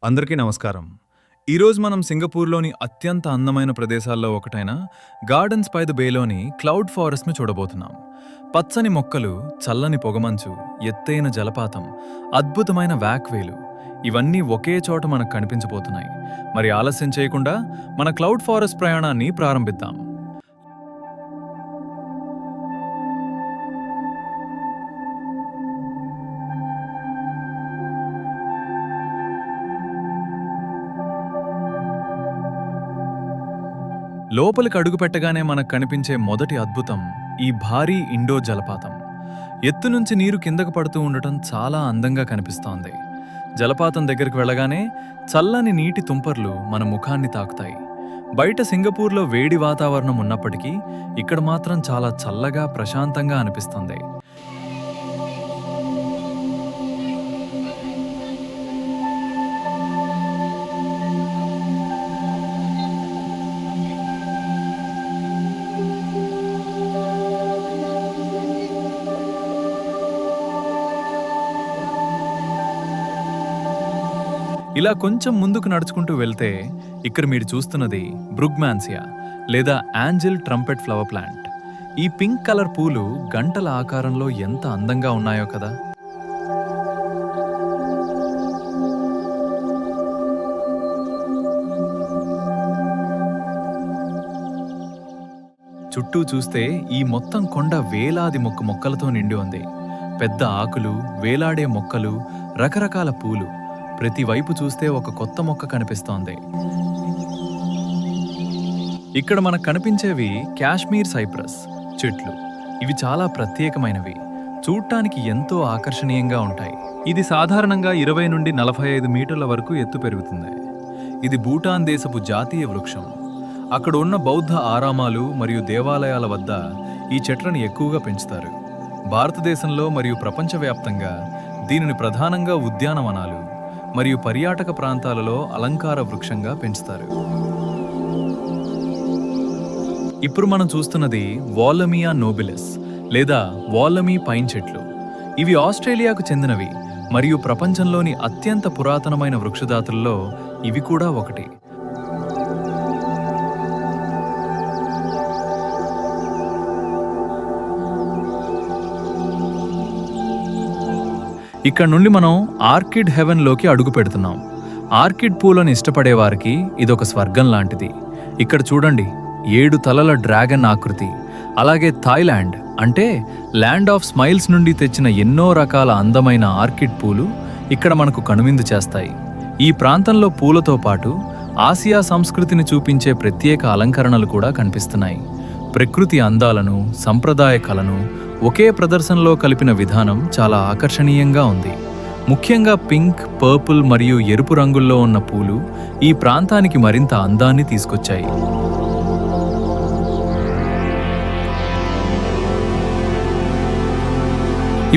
అందరికీ నమస్కారం. ఈరోజు మనం సింగపూర్లోని అత్యంత అందమైన ప్రదేశాల్లో ఒకటైన గార్డెన్స్ బై ద బేలోని క్లౌడ్ ఫారెస్ట్ను చూడబోతున్నాం. పచ్చని మొక్కలు, చల్లని పొగమంచు, ఎత్తైన జలపాతం, అద్భుతమైన వ్యాక్వేలు ఇవన్నీ ఒకే చోట మనకు కనిపించబోతున్నాయి. మరి ఆలస్యం చేయకుండా మన క్లౌడ్ ఫారెస్ట్ ప్రయాణాన్ని ప్రారంభిద్దాం. లోపలికి అడుగుపెట్టగానే మనకు కనిపించే మొదటి అద్భుతం ఈ భారీ ఇండో జలపాతం. ఎత్తు నుంచి నీరు కిందకు పడుతూ ఉండటం చాలా అందంగా కనిపిస్తోంది. జలపాతం దగ్గరికి వెళ్ళగానే చల్లని నీటి తుంపర్లు మన ముఖాన్ని తాకుతాయి. బయట సింగపూర్లో వేడి వాతావరణం ఉన్నప్పటికీ ఇక్కడ మాత్రం చాలా చల్లగా ప్రశాంతంగా అనిపిస్తుంది. ఇలా కొంచెం ముందుకు నడుచుకుంటూ వెళ్తే ఇక్కడ మీరు చూస్తున్నది బ్రుగ్మాన్సియా లేదా యాంజెల్ ట్రంపెట్ ఫ్లవర్ ప్లాంట్. ఈ పింక్ కలర్ పూలు గంటల ఆకారంలో ఎంత అందంగా ఉన్నాయో కదా. చుట్టూ చూస్తే ఈ మొత్తం కొండ వేలాది మొక్కలతో నిండి ఉంది. పెద్ద ఆకులు, వేలాడే మొక్కలు, రకరకాల పూలు. ప్రతి వైపు చూస్తే ఒక కొత్త మొక్క కనిపిస్తోంది. ఇక్కడ మనకు కనిపించేవి కాశ్మీర్ సైప్రస్ చెట్లు. ఇవి చాలా ప్రత్యేకమైనవి, చూడటానికి ఎంతో ఆకర్షణీయంగా ఉంటాయి. ఇది సాధారణంగా 20 నుండి 45 మీటర్ల వరకు ఎత్తు పెరుగుతుంది. ఇది భూటాన్ దేశపు జాతీయ వృక్షం. అక్కడ ఉన్న బౌద్ధ ఆరామాలు మరియు దేవాలయాల వద్ద ఈ చెట్లను ఎక్కువగా పెంచుతారు. భారతదేశంలో మరియు ప్రపంచవ్యాప్తంగా దీనిని ప్రధానంగా ఉద్యానవనాలు మరియు పర్యాటక ప్రాంతాలలో అలంకార వృక్షంగా పెంచుతారు. ఇప్పుడు మనం చూస్తున్నది వాల్లమియా నోబిలిస్ లేదా వాల్లమీ పైన్ చెట్లు. ఇవి ఆస్ట్రేలియాకు చెందినవి మరియు ప్రపంచంలోని అత్యంత పురాతనమైన వృక్షజాతుల్లో ఇవి కూడా ఒకటి. ఇక్కడ నుండి మనం ఆర్కిడ్ హెవెన్లోకి అడుగు పెడుతున్నాం. ఆర్కిడ్ పూలను ఇష్టపడే వారికి ఇదొక స్వర్గం లాంటిది. ఇక్కడ చూడండి, 7 తలల డ్రాగన్ ఆకృతి. అలాగే థాయిలాండ్ అంటే ల్యాండ్ ఆఫ్ స్మైల్స్ నుండి తెచ్చిన ఎన్నో రకాల అందమైన ఆర్కిడ్ పూలు ఇక్కడ మనకు కనువిందు చేస్తాయి. ఈ ప్రాంతంలో పూలతో పాటు ఆసియా సంస్కృతిని చూపించే ప్రత్యేక అలంకరణలు కూడా కనిపిస్తున్నాయి. ప్రకృతి అందాలను, సంప్రదాయ కళను ఒకే ప్రదర్శనలో కలిపిన విధానం చాలా ఆకర్షణీయంగా ఉంది. ముఖ్యంగా పింక్, పర్పుల్ మరియు ఎరుపు రంగుల్లో ఉన్న పూలు ఈ ప్రాంతానికి మరింత అందాన్ని తీసుకొచ్చాయి.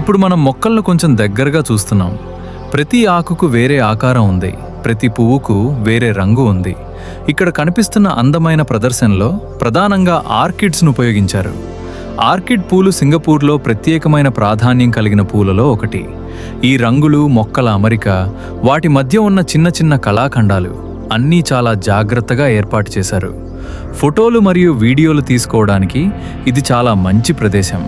ఇప్పుడు మనం మొక్కలను కొంచెం దగ్గరగా చూస్తున్నాం. ప్రతి ఆకుకు వేరే ఆకారం ఉంది, ప్రతి పువ్వుకు వేరే రంగు ఉంది. ఇక్కడ కనిపిస్తున్న అందమైన ప్రదర్శనలో ప్రధానంగా ఆర్కిడ్స్ను ఉపయోగించారు. ఆర్కిడ్ పూలు సింగపూర్లో ప్రత్యేకమైన ప్రాధాన్యం కలిగిన పూలలో ఒకటి. ఈ రంగులు, మొక్కల అమరిక, వాటి మధ్య ఉన్న చిన్న చిన్న కళాఖండాలు అన్నీ చాలా జాగ్రత్తగా ఏర్పాటు చేశారు. ఫోటోలు మరియు వీడియోలు తీసుకోవడానికి ఇది చాలా మంచి ప్రదేశం.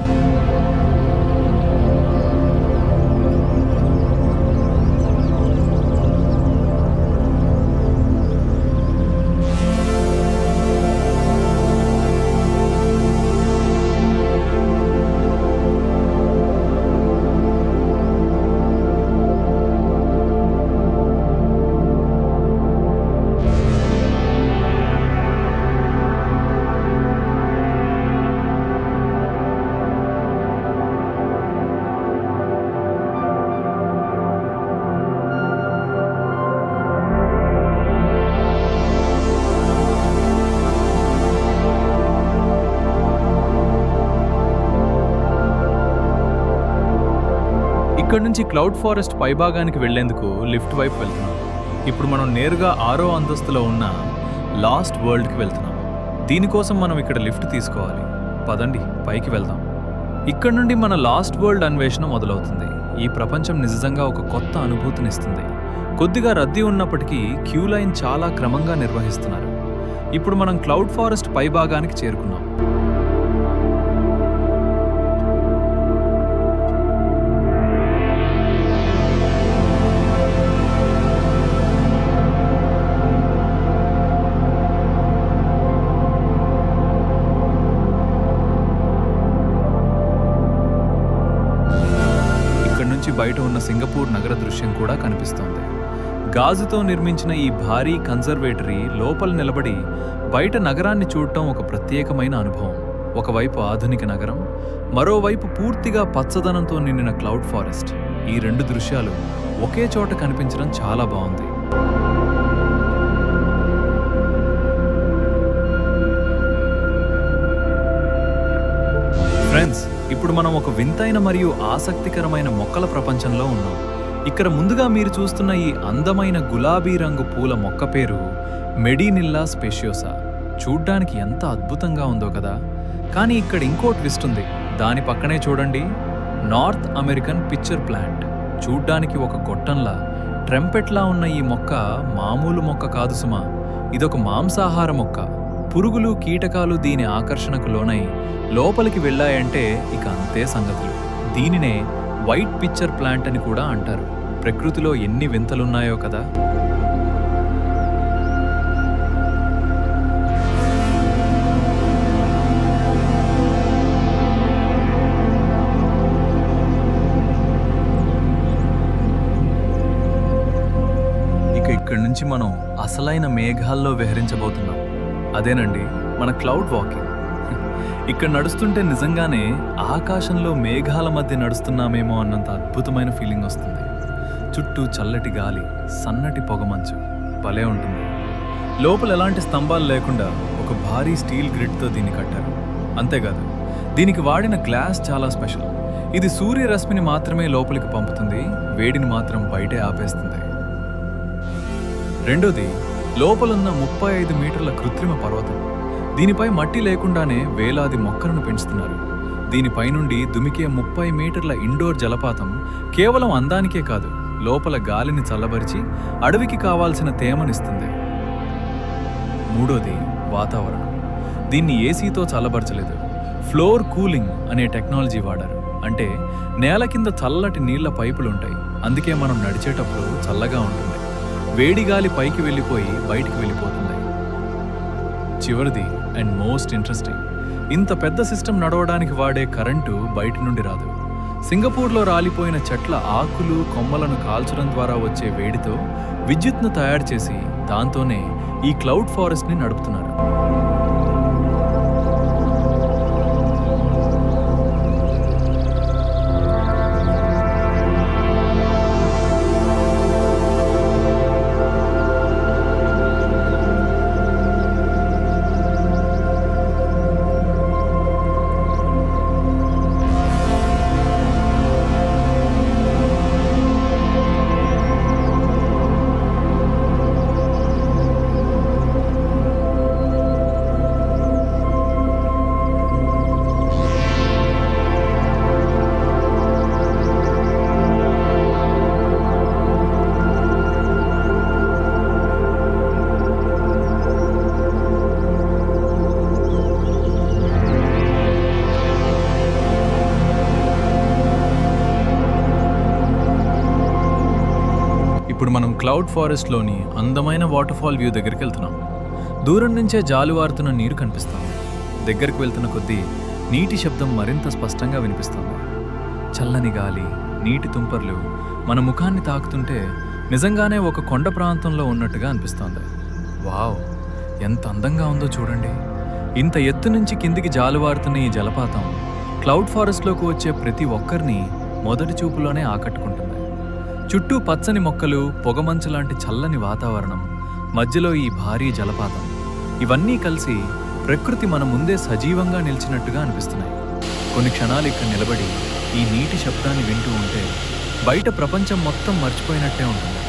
ఇక్కడ నుంచి క్లౌడ్ ఫారెస్ట్ పైభాగానికి వెళ్లేందుకు లిఫ్ట్ వైపు వెళ్తున్నాం. ఇప్పుడు మనం నేరుగా 6వ అంతస్తులో ఉన్న లాస్ట్ వరల్డ్కి వెళ్తున్నాం. దీనికోసం మనం ఇక్కడ లిఫ్ట్ తీసుకోవాలి. పదండి, పైకి వెళ్దాం. ఇక్కడ నుండి మన లాస్ట్ వరల్డ్ అన్వేషణ మొదలవుతుంది. ఈ ప్రపంచం నిజంగా ఒక కొత్త అనుభూతినిస్తుంది. కొద్దిగా రద్దీ ఉన్నప్పటికీ క్యూ లైన్ చాలా క్రమంగా నిర్వహిస్తున్నారు. ఇప్పుడు మనం క్లౌడ్ ఫారెస్ట్ పైభాగానికి చేరుకున్నాం. ఇక్కడి నుంచి బయట ఉన్న సింగపూర్ నగర దృశ్యం కూడా కనిపిస్తోంది. గాజుతో నిర్మించిన ఈ భారీ కన్జర్వేటరీ లోపల నిలబడి బయట నగరాన్ని చూడటం ఒక ప్రత్యేకమైన అనుభవం. ఒకవైపు ఆధునిక నగరం, మరోవైపు పూర్తిగా పచ్చదనంతో నిండిన క్లౌడ్ ఫారెస్ట్. ఈ రెండు దృశ్యాలు ఒకే చోట కనిపించడం చాలా బాగుంది. ఫ్రెండ్స్, ఇప్పుడు మనం ఒక వింతైన మరియు ఆసక్తికరమైన మొక్కల ప్రపంచంలో ఉన్నాం. ఇక్కడ ముందుగా మీరు చూస్తున్న ఈ అందమైన గులాబీ రంగు పూల మొక్క పేరు మెడినిల్లా స్పెషియోసా. చూడ్డానికి ఎంత అద్భుతంగా ఉందో కదా. కానీ ఇక్కడ ఇంకో ట్విస్ట్ ఉంది. దాని పక్కనే చూడండి, నార్త్ అమెరికన్ పిక్చర్ ప్లాంట్. చూడ్డానికి ఒక గొట్టంలా, ట్రంపెట్లా ఉన్న ఈ మొక్క మామూలు మొక్క కాదు సుమా. ఇదొక మాంసాహార మొక్క. పురుగులు, కీటకాలు దీని ఆకర్షణకు లోనై లోపలికి వెళ్ళాయంటే ఇక అంతే సంగతులు. దీనినే వైట్ పిక్చర్ ప్లాంట్ అని కూడా అంటారు. ప్రకృతిలో ఎన్ని వింతలున్నాయో కదా. ఇక ఇక్కడి నుంచి మనం అసలైన మేఘాల్లో విహరించబోతున్నాం. అదేనండి మన క్లౌడ్ వాకింగ్. ఇక్కడ నడుస్తుంటే నిజంగానే ఆకాశంలో మేఘాల మధ్య నడుస్తున్నామేమో అన్నంత అద్భుతమైన ఫీలింగ్ వస్తుంది. చుట్టూ చల్లటి గాలి, సన్నటి పొగమంచు, భలే ఉంటుంది. లోపల ఎలాంటి స్తంభాలు లేకుండా ఒక భారీ స్టీల్ గ్రిడ్తో దీన్ని కట్టారు. అంతేకాదు, దీనికి వాడిన గ్లాస్ చాలా స్పెషల్. ఇది సూర్యరశ్మిని మాత్రమే లోపలికి పంపుతుంది, వేడిని మాత్రం బయటే ఆపేస్తుంది. రెండోది, లోపలున్న 35 మీటర్ల కృత్రిమ పర్వతం. దీనిపై మట్టి లేకుండానే వేలాది మొక్కలను పెంచుతున్నారు. దీనిపై నుండి దుమికే 30 మీటర్ల ఇండోర్ జలపాతం కేవలం అందానికే కాదు, లోపల గాలిని చల్లబరిచి అడవికి కావాల్సిన తేమనిస్తుంది. మూడోది, వాతావరణం. దీన్ని ఏసీతో చల్లబరచలేదు, ఫ్లోర్ కూలింగ్ అనే టెక్నాలజీ వాడారు. అంటే నేల కింద చల్లటి నీళ్ల పైపులుంటాయి. అందుకే మనం నడిచేటప్పుడు చల్లగా ఉంటుంది. వేడి గాలి పైకి వెళ్ళిపోయి బయటికి వెళ్ళిపోతుంది. చివరిది అండ్ మోస్ట్ ఇంట్రెస్టింగ్, ఇంత పెద్ద సిస్టమ్ నడవడానికి వాడే కరెంటు బయట నుండి రాదు. సింగపూర్లో రాలిపోయిన చెట్ల ఆకులు, కొమ్మలను కాల్చడం ద్వారా వచ్చే వేడితో విద్యుత్ను తయారు చేసి దాంతోనే ఈ క్లౌడ్ ఫారెస్ట్ని నడుపుతున్నారు. ఇప్పుడు మనం క్లౌడ్ ఫారెస్ట్లోని అందమైన వాటర్ఫాల్ వ్యూ దగ్గరికి వెళ్తున్నాం. దూరం నుంచే జాలువారుతున్న నీరు కనిపిస్తుంది. దగ్గరికి వెళ్తున్న కొద్దీ నీటి శబ్దం మరింత స్పష్టంగా వినిపిస్తుంది. చల్లని గాలి, నీటి తుంపర్లు మన ముఖాన్ని తాకుతుంటే నిజంగానే ఒక కొండ ప్రాంతంలో ఉన్నట్టుగా అనిపిస్తోంది. వావ్, ఎంత అందంగా ఉందో చూడండి. ఇంత ఎత్తు నుంచి కిందికి జాలువారుతున్న ఈ జలపాతం క్లౌడ్ ఫారెస్ట్లోకి వచ్చే ప్రతి ఒక్కరిని మొదటి చూపులోనే ఆకట్టుకుంటుంది. చుట్టూ పచ్చని మొక్కలు, పొగమంచు లాంటి చల్లని వాతావరణం, మధ్యలో ఈ భారీ జలపాతం, ఇవన్నీ కలిసి ప్రకృతి మన ముందే సజీవంగా నిలిచినట్టుగా అనిపిస్తున్నాయి. కొన్ని క్షణాలు ఇక్కడ నిలబడి ఈ నీటి శబ్దాన్ని వింటూ ఉంటే బయట ప్రపంచం మొత్తం మర్చిపోయినట్టే ఉంటుంది.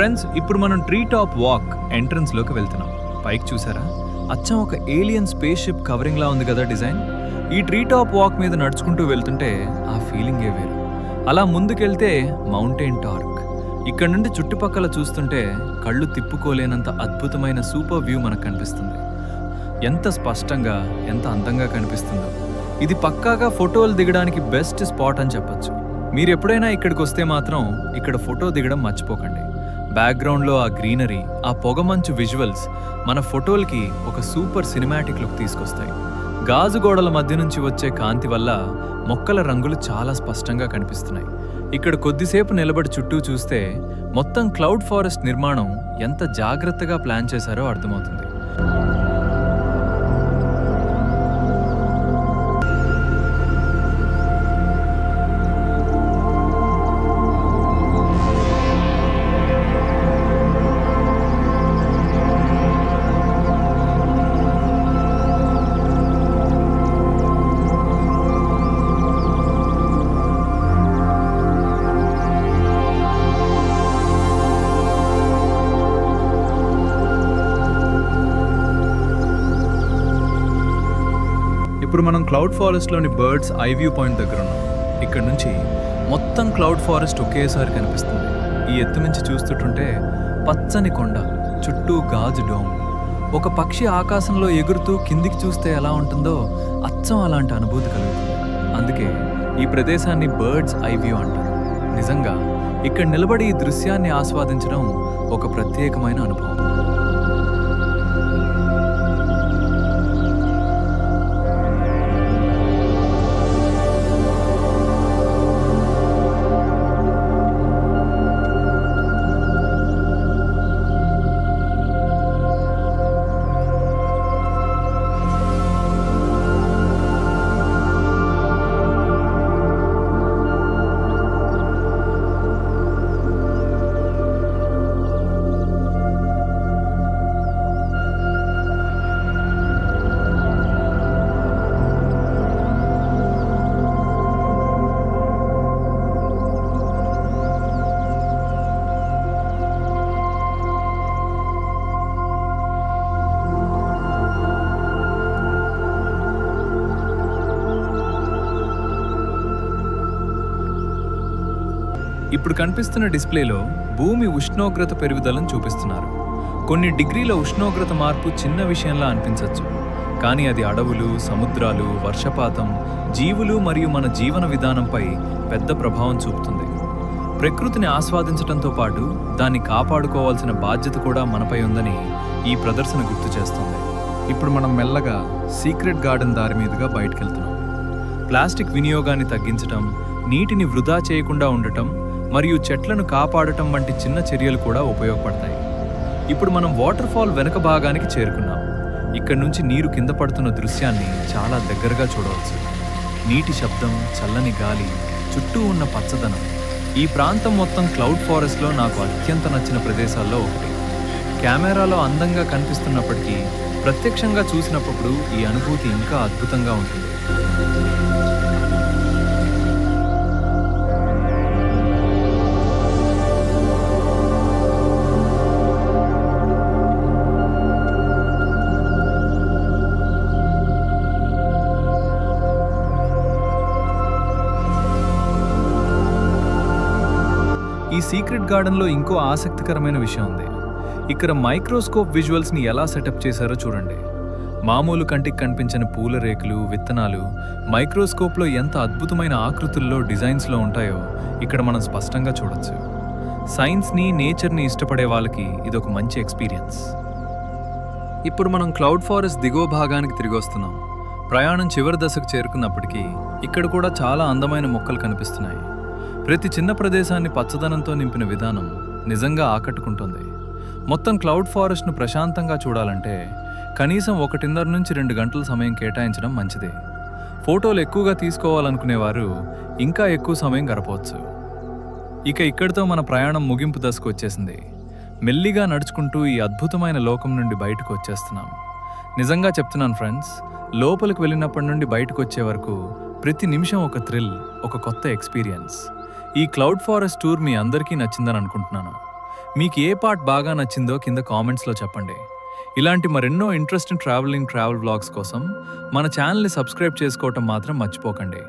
ఫ్రెండ్స్, ఇప్పుడు మనం ట్రీ టాప్ వాక్ ఎంట్రన్స్ లోకి వెళ్తున్నాం. పైకి చూసారా, అచ్చం ఒక ఏలియన్ స్పేస్ షిప్ కవరింగ్ లా ఉంది కదా డిజైన్. ఈ ట్రీ టాప్ వాక్ మీద నడుచుకుంటూ వెళ్తుంటే ఆ ఫీలింగే వేరు. అలా ముందుకెళ్తే మౌంటైన్ టార్క్. ఇక్కడ నుండి చుట్టుపక్కల చూస్తుంటే కళ్ళు తిప్పుకోలేనంత అద్భుతమైన సూపర్ వ్యూ మనకు కనిపిస్తుంది. ఎంత స్పష్టంగా, ఎంత అందంగా కనిపిస్తుందో. ఇది పక్కాగా ఫోటోలు దిగడానికి బెస్ట్ స్పాట్ అని చెప్పొచ్చు. మీరు ఎప్పుడైనా ఇక్కడికి వస్తే మాత్రం ఇక్కడ ఫోటో దిగడం మర్చిపోకండి. బ్యాక్గ్రౌండ్లో ఆ గ్రీనరీ, ఆ పొగమంచు విజువల్స్ మన ఫోటోలకి ఒక సూపర్ సినిమాటిక్ లుక్ తీసుకొస్తాయి. గాజు గోడల మధ్య నుంచి వచ్చే కాంతి వల్ల మొక్కల రంగులు చాలా స్పష్టంగా కనిపిస్తున్నాయి. ఇక్కడ కొద్దిసేపు నిలబడి చుట్టూ చూస్తే మొత్తం క్లౌడ్ ఫారెస్ట్ నిర్మాణం ఎంత జాగ్రత్తగా ప్లాన్ చేశారో అర్థమవుతుంది. ఇప్పుడు మనం క్లౌడ్ ఫారెస్ట్లోని బర్డ్స్ ఐ వ్యూ పాయింట్ దగ్గర ఉన్నాం. ఇక్కడ నుంచి మొత్తం క్లౌడ్ ఫారెస్ట్ ఒకేసారి కనిపిస్తుంది. ఈ ఎత్తు నుంచి చూస్తుంటే పచ్చని కొండ, చుట్టూ గాజు డోమ్. ఒక పక్షి ఆకాశంలో ఎగురుతూ కిందికి చూస్తే ఎలా ఉంటుందో అచ్చం అలాంటి అనుభూతి కలుగుతుంది. అందుకే ఈ ప్రదేశాన్ని బర్డ్స్ ఐ వ్యూ అంటారు. నిజంగా ఇక్కడ నిలబడి ఈ దృశ్యాన్ని ఆస్వాదించడం ఒక ప్రత్యేకమైన అనుభవం. ఇప్పుడు కనిపిస్తున్న డిస్ప్లేలో భూమి ఉష్ణోగ్రత పెరుగుదలను చూపిస్తున్నారు. కొన్ని డిగ్రీల ఉష్ణోగ్రత మార్పు చిన్న విషయంలా అనిపించవచ్చు, కానీ అది అడవులు, సముద్రాలు, వర్షపాతం, జీవులు మరియు మన జీవన విధానంపై పెద్ద ప్రభావం చూపుతుంది. ప్రకృతిని ఆస్వాదించడంతో పాటు దాన్ని కాపాడుకోవాల్సిన బాధ్యత కూడా మనపై ఉందని ఈ ప్రదర్శన గుర్తు చేస్తుంది. ఇప్పుడు మనం మెల్లగా సీక్రెట్ గార్డెన్ దారి మీదుగా బయటకెళ్తున్నాం. ప్లాస్టిక్ వినియోగాన్ని తగ్గించటం, నీటిని వృధా చేయకుండా ఉండటం మరియు చెట్లను కాపాడటం వంటి చిన్న చర్యలు కూడా ఉపయోగపడతాయి. ఇప్పుడు మనం వాటర్ ఫాల్ వెనుక భాగానికి చేరుకున్నాం. ఇక్కడ నుంచి నీరు కింద పడుతున్న దృశ్యాన్ని చాలా దగ్గరగా చూడవచ్చు. నీటి శబ్దం, చల్లని గాలి, చుట్టూ ఉన్న పచ్చదనం. ఈ ప్రాంతం మొత్తం క్లౌడ్ ఫారెస్ట్లో నాకు అత్యంత నచ్చిన ప్రదేశాల్లో ఒకటి. కెమెరాలో అందంగా కనిపిస్తున్నప్పటికీ ప్రత్యక్షంగా చూసినప్పుడు ఈ అనుభూతి ఇంకా అద్భుతంగా ఉంటుంది. ఈ సీక్రెట్ గార్డెన్లో ఇంకో ఆసక్తికరమైన విషయం ఉంది. ఇక్కడ మైక్రోస్కోప్ విజువల్స్ని ఎలా సెటప్ చేశారో చూడండి. మామూలు కంటికి కనిపించని పూల రేకులు, విత్తనాలు మైక్రోస్కోప్లో ఎంత అద్భుతమైన ఆకృతుల్లో, డిజైన్స్లో ఉంటాయో ఇక్కడ మనం స్పష్టంగా చూడొచ్చు. సైన్స్ని, నేచర్ని ఇష్టపడే వాళ్ళకి ఇదొక మంచి ఎక్స్పీరియన్స్. ఇప్పుడు మనం క్లౌడ్ ఫారెస్ట్ దిగువ భాగానికి తిరిగి వస్తున్నాం. ప్రయాణం చివరి దశకు చేరుకున్నప్పటికీ ఇక్కడ కూడా చాలా అందమైన మొక్కలు కనిపిస్తున్నాయి. ప్రతి చిన్న ప్రదేశాన్ని పచ్చదనంతో నింపిన విధానం నిజంగా ఆకట్టుకుంటుంది. మొత్తం క్లౌడ్ ఫారెస్ట్ను ప్రశాంతంగా చూడాలంటే కనీసం 1.5 నుంచి 2 గంటల సమయం కేటాయించడం మంచిదే. ఫోటోలు ఎక్కువగా తీసుకోవాలనుకునేవారు ఇంకా ఎక్కువ సమయం గడపవచ్చు. ఇక ఇక్కడితో మన ప్రయాణం ముగింపు దశకు వచ్చేసింది. మెల్లిగా నడుచుకుంటూ ఈ అద్భుతమైన లోకం నుండి బయటకు వచ్చేస్తున్నాం. నిజంగా చెప్తున్నాను ఫ్రెండ్స్, లోపలికి వెళ్ళినప్పటి నుండి బయటకు వచ్చే వరకు ప్రతి నిమిషం ఒక థ్రిల్, ఒక కొత్త ఎక్స్పీరియన్స్. ఈ క్లౌడ్ ఫారెస్ట్ టూర్ మీ అందరికీ నచ్చిందని అనుకుంటున్నాను. మీకు ఏ పార్ట్ బాగా నచ్చిందో కింద కామెంట్స్లో చెప్పండి. ఇలాంటి మరెన్నో ఇంట్రెస్టింగ్ ట్రావెల్ వ్లాగ్స్ కోసం మన ఛానల్ని సబ్స్క్రైబ్ చేసుకోవటం మాత్రం మర్చిపోకండి.